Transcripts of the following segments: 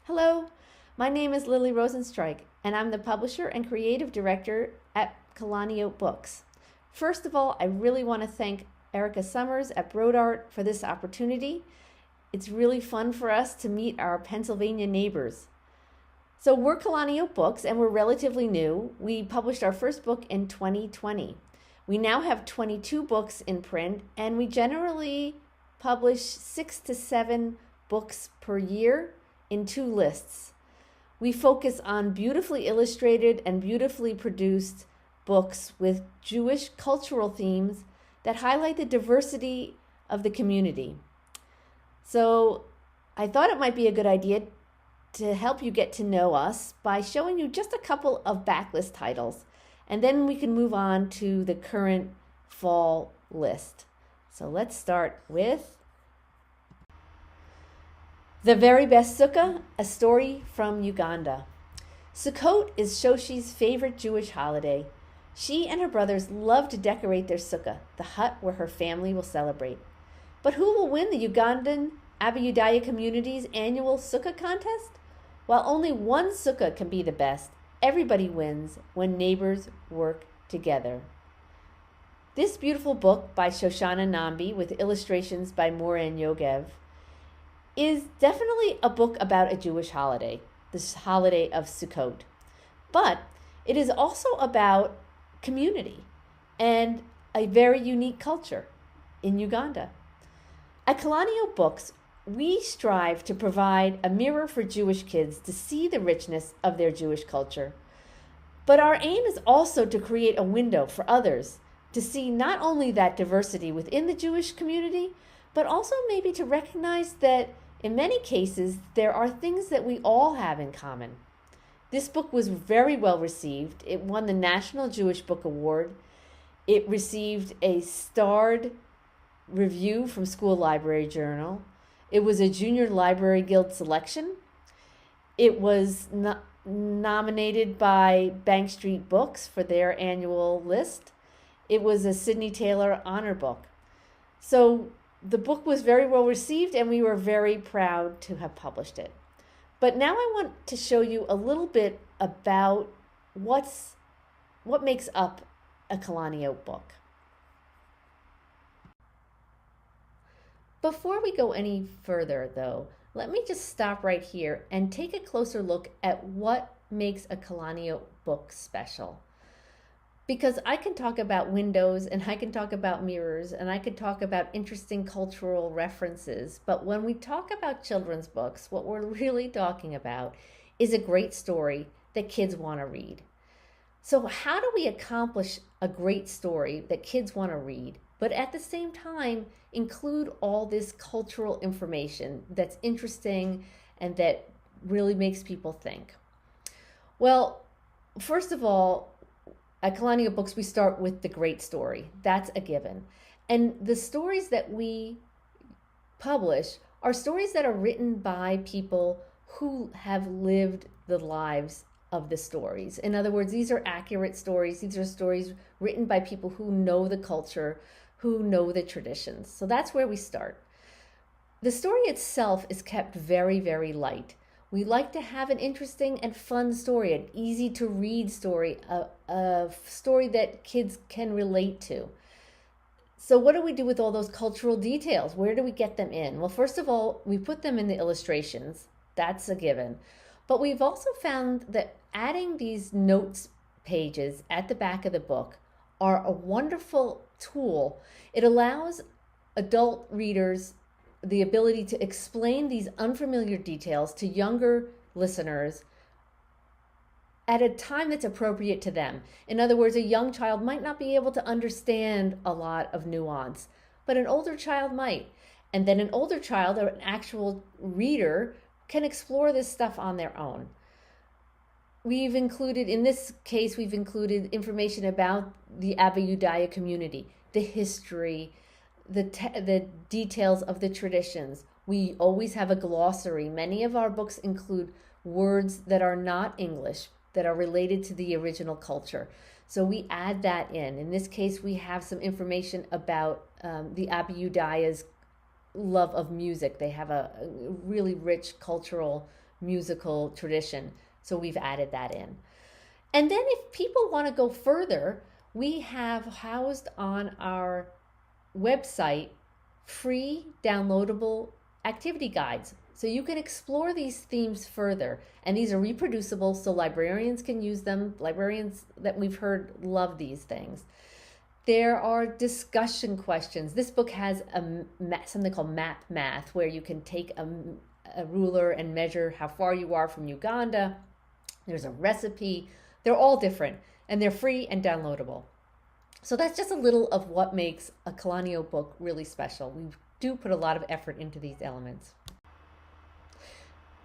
Hello, my name is Lily Rosenstrike, and I'm the publisher and creative director at Kalaniot Books. First of all, I really want to thank Erica Summers at Broad Art for this opportunity. It's really fun for us to meet our Pennsylvania neighbors. So we're Kalaniot Books, and we're relatively new. We published our first book in 2020. We now have 22 books in print, and we generally publish 6 to 7 books per year in 2 lists. We focus on beautifully illustrated and beautifully produced books with Jewish cultural themes that highlight the diversity of the community. So I thought it might be a good idea to help you get to know us by showing you just a couple of backlist titles, and then we can move on to the current fall list. So let's start with The Very Best Sukkah, a story from Uganda. Sukkot is Shoshi's favorite Jewish holiday. She and her brothers love to decorate their sukkah, the hut where her family will celebrate. But who will win the Ugandan Abiyudaya community's annual sukkah contest? While only one sukkah can be the best, everybody wins when neighbors work together. This beautiful book by Shoshana Nambi with illustrations by Moran Yogev is definitely a book about a Jewish holiday, this holiday of Sukkot. But it is also about community and a very unique culture in Uganda. At Kalaniot Books, we strive to provide a mirror for Jewish kids to see the richness of their Jewish culture. But our aim is also to create a window for others to see not only that diversity within the Jewish community, but also maybe to recognize that in many cases, there are things that we all have in common. This book was very well received. It won the National Jewish Book Award. It received a starred review from School Library Journal. It was a Junior Library Guild selection. It was nominated by Bank Street Books for their annual list. It was a Sidney Taylor Honor Book. So the book was very well received, and we were very proud to have published it. But now I want to show you a little bit about what makes up a Kalaniot book. Before we go any further, though, let me just stop right here and take a closer look at what makes a Kalaniot book special. Because I can talk about windows, and I can talk about mirrors, and I could talk about interesting cultural references, but when we talk about children's books, what we're really talking about is a great story that kids want to read. So how do we accomplish a great story that kids want to read, but at the same time include all this cultural information that's interesting and that really makes people think? Well, first of all, at Kalaniot Books, we start with the great story. That's a given. And the stories that we publish are stories that are written by people who have lived the lives of the stories. In other words, these are accurate stories. These are stories written by people who know the culture, who know the traditions. So that's where we start. The story itself is kept very, very light. We like to have an interesting and fun story, an easy to read story, a story that kids can relate to. So what do we do with all those cultural details? Where do we get them in? Well, first of all, we put them in the illustrations. That's a given. But we've also found that adding these notes pages at the back of the book are a wonderful tool. It allows adult readers the ability to explain these unfamiliar details to younger listeners at a time that's appropriate to them. In other words, a young child might not be able to understand a lot of nuance, but an older child might. And then an older child or an actual reader can explore this stuff on their own. In this case, we've included information about the Abiyudaya community, the history, the details of the traditions. We always have a glossary. Many of our books include words that are not English, that are related to the original culture. So we add that in. In this case, we have some information about the Abiyudaya's love of music. They have a really rich cultural musical tradition. So we've added that in. And then if people want to go further, we have housed on our website free downloadable activity guides. So you can explore these themes further. And these are reproducible, so librarians can use them. Librarians that we've heard love these things. There are discussion questions. This book has something called Map Math, where you can take a ruler and measure how far you are from Uganda. There's a recipe. They're all different, and they're free and downloadable. So that's just a little of what makes a Kalaniot book really special. We do put a lot of effort into these elements.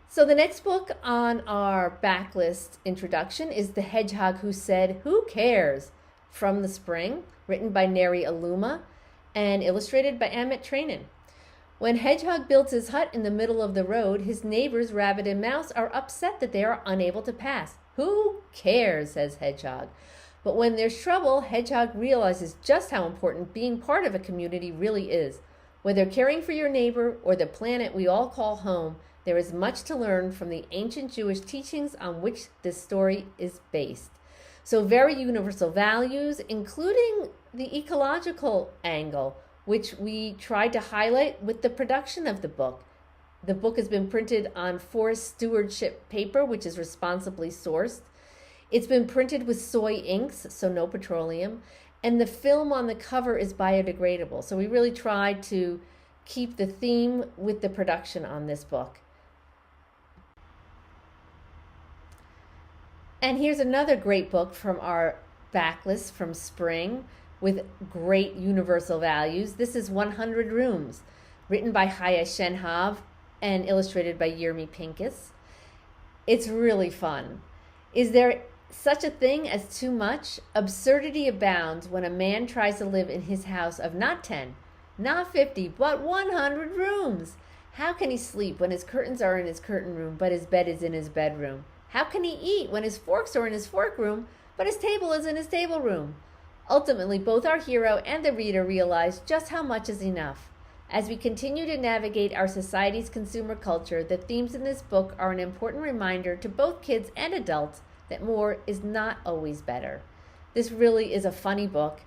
So the next book on our backlist introduction is The Hedgehog Who Said, "Who Cares?" from the Spring, written by Neri Aluma and illustrated by Amit Trainin. When Hedgehog builds his hut in the middle of the road, his neighbors, Rabbit and Mouse, are upset that they are unable to pass. "Who cares?" says Hedgehog. But when there's trouble, Hedgehog realizes just how important being part of a community really is. Whether caring for your neighbor or the planet we all call home, there is much to learn from the ancient Jewish teachings on which this story is based. So very universal values, including the ecological angle, which we tried to highlight with the production of the book. The book has been printed on forest stewardship paper, which is responsibly sourced. It's been printed with soy inks, so no petroleum, and the film on the cover is biodegradable. So we really tried to keep the theme with the production on this book. And here's another great book from our backlist from Spring with great universal values. This is 100 Rooms, written by Chaya Shenhav and illustrated by Yirmi Pincus. It's really fun. Is there such a thing as too much? Absurdity abounds when a man tries to live in his house of not 10, not 50, but 100 rooms. How can he sleep when his curtains are in his curtain room, but his bed is in his bedroom? How can he eat when his forks are in his fork room, but his table is in his table room? Ultimately, both our hero and the reader realize just how much is enough. As we continue to navigate our society's consumer culture, the themes in this book are an important reminder to both kids and adults that more is not always better. This really is a funny book.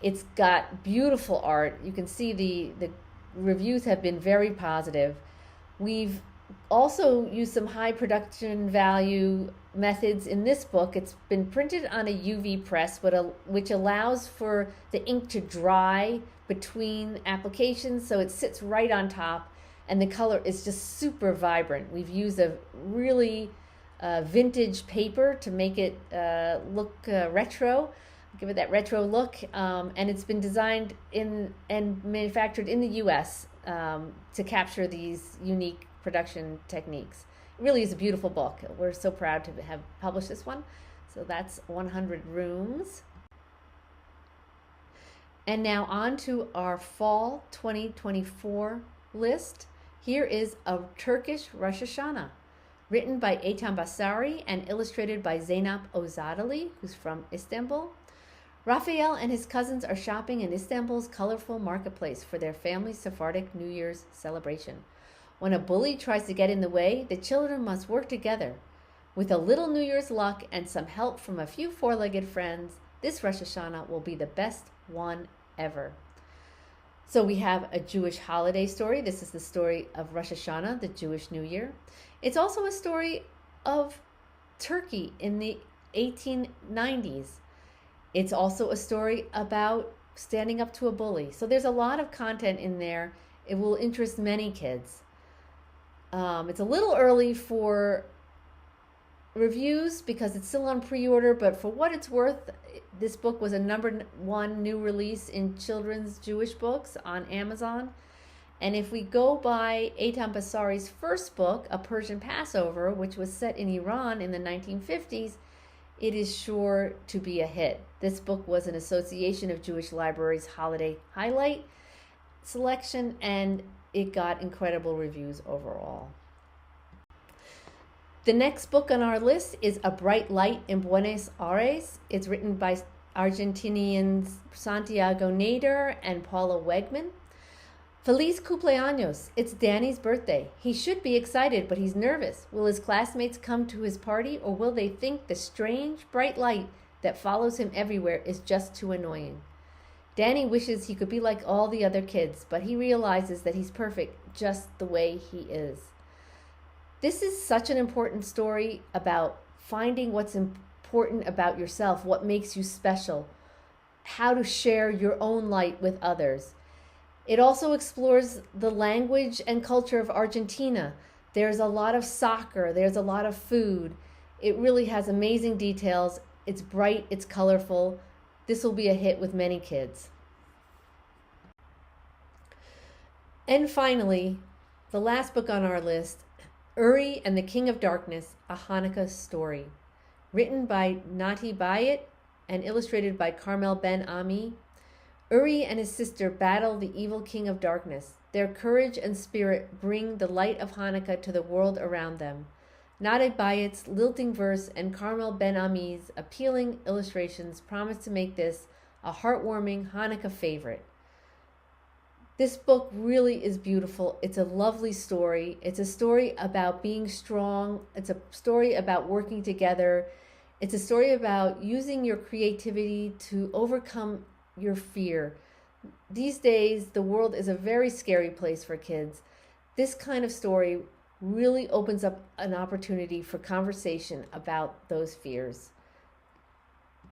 It's got beautiful art. You can see the reviews have been very positive. We've also used some high production value methods in this book. It's been printed on a UV press, which allows for the ink to dry between applications, so it sits right on top, and the color is just super vibrant. We've used a really vintage paper to make it look retro, give it that retro look, and it's been designed in and manufactured in the U.S. To capture these unique production techniques. It really is a beautiful book. We're so proud to have published this one. So that's 100 Rooms. And now on to our fall 2024 list. Here is A Turkish Rosh Hashanah, written by Eitan Basari and illustrated by Zeynep Ozadali, who's from Istanbul. Raphael and his cousins are shopping in Istanbul's colorful marketplace for their family's Sephardic New Year's celebration. When a bully tries to get in the way, the children must work together. With a little New Year's luck and some help from a few four-legged friends, this Rosh Hashanah will be the best one ever. So we have a Jewish holiday story. This is the story of Rosh Hashanah, the Jewish New Year. It's also a story of Turkey in the 1890s. It's also a story about standing up to a bully. So there's a lot of content in there. It will interest many kids. It's a little early for reviews because it's still on pre-order, but for what it's worth, this book was a #1 new release in children's Jewish books on Amazon. And if we go by Eitan Basari's first book, A Persian Passover, which was set in Iran in the 1950s, it is sure to be a hit. This book was an Association of Jewish Libraries holiday highlight selection, and it got incredible reviews overall. The next book on our list is A Bright Light in Buenos Aires. It's written by Argentinians Santiago Nader and Paula Wegman. Feliz cumpleaños! It's Danny's birthday. He should be excited, but he's nervous. Will his classmates come to his party, or will they think the strange, bright light that follows him everywhere is just too annoying? Danny wishes he could be like all the other kids, but he realizes that he's perfect just the way he is. This is such an important story about finding what's important about yourself, what makes you special, how to share your own light with others. It also explores the language and culture of Argentina. There's a lot of soccer, there's a lot of food. It really has amazing details. It's bright, it's colorful. This will be a hit with many kids. And finally, the last book on our list, Uri and the King of Darkness, a Hanukkah story. Written by Nati Bayat and illustrated by Carmel Ben Ami. Uri and his sister battle the evil king of darkness. Their courage and spirit bring the light of Hanukkah to the world around them. Nati Bayat's lilting verse and Carmel Ben Ami's appealing illustrations promise to make this a heartwarming Hanukkah favorite. This book really is beautiful. It's a lovely story. It's a story about being strong. It's a story about working together. It's a story about using your creativity to overcome your fear. These days, the world is a very scary place for kids. This kind of story really opens up an opportunity for conversation about those fears.